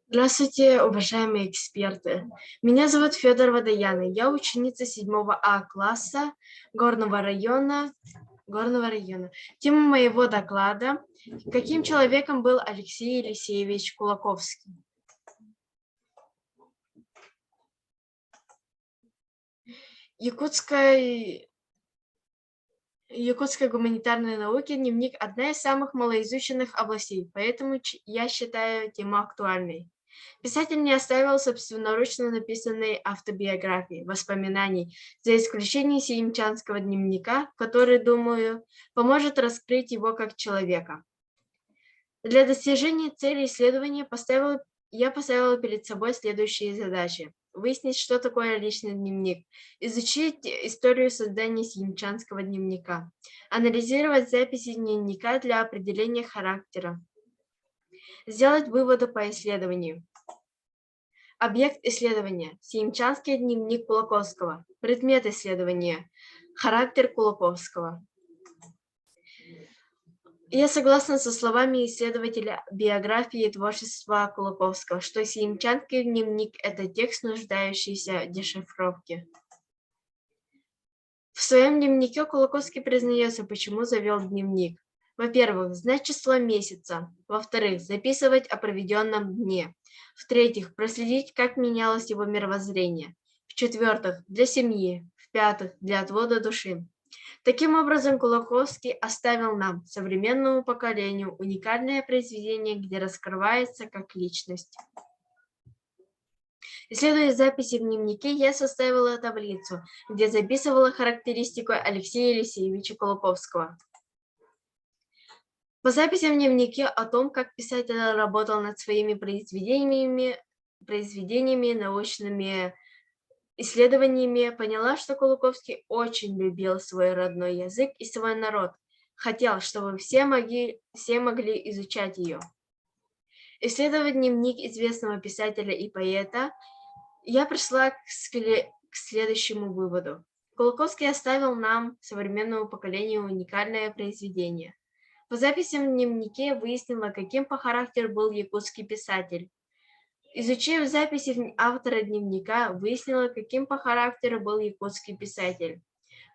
Здравствуйте, уважаемые эксперты. Меня зовут Федорова Даяна. Я ученица 7 класса Горного района. Тема моего доклада: каким человеком был Алексей Елисеевич Кулаковский? Якутской гуманитарной науки дневник – одна из самых малоизученных областей, поэтому я считаю тему актуальной. Писатель не оставил собственноручно написанной автобиографии, воспоминаний, за исключением сиимчанского дневника, который, думаю, поможет раскрыть его как человека. Для достижения цели исследования я поставила перед собой следующие задачи: выяснить, что такое личный дневник, изучить историю создания сиимчанского дневника, анализировать записи дневника для определения характера, сделать выводы по исследованию. Объект исследования – сиимчанский дневник Кулаковского. Предмет исследования – характер Кулаковского. Я согласна со словами исследователя биографии и творчества Кулаковского, что сиимчанский дневник – это текст, нуждающийся в дешифровке. В своем дневнике Кулаковский признается, почему завел дневник. Во-первых, знать число месяца. Во-вторых, записывать о проведенном дне. В-третьих, проследить, как менялось его мировоззрение. В-четвертых, для семьи. В-пятых, для отвода души. Таким образом, Кулаковский оставил нам, современному поколению, уникальное произведение, где раскрывается как личность. Исследуя записи в дневнике, я составила таблицу, где записывала характеристику Алексея Елисеевича Кулаковского. По записям в дневнике о том, как писатель работал над своими произведениями, научными исследованиями, поняла, что Кулаковский очень любил свой родной язык и свой народ, хотел, чтобы все могли изучать ее. Исследуя дневник известного писателя и поэта, я пришла к следующему выводу. Кулаковский оставил нам, современному поколению, уникальное произведение. По записям в дневнике выяснила, каким по характеру был якутский писатель. Изучив записи автора дневника, выяснила, каким по характеру был якутский писатель.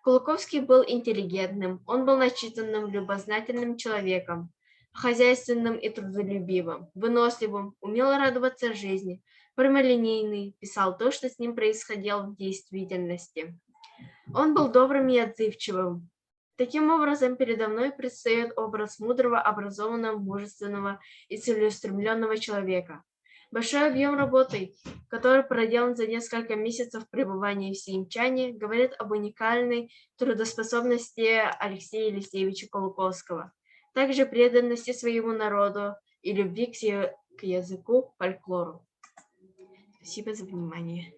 Кулаковский был интеллигентным, он был начитанным, любознательным человеком, хозяйственным и трудолюбивым, выносливым, умел радоваться жизни, прямолинейный, писал то, что с ним происходило в действительности. Он был добрым и отзывчивым. Таким образом, передо мной предстает образ мудрого, образованного, мужественного и целеустремленного человека. Большой объем работы, который проделан за несколько месяцев пребывания в Сиимчане, говорит об уникальной трудоспособности Алексея Елисеевича Кулаковского, также преданности своему народу и любви к языку, фольклору. Спасибо за внимание.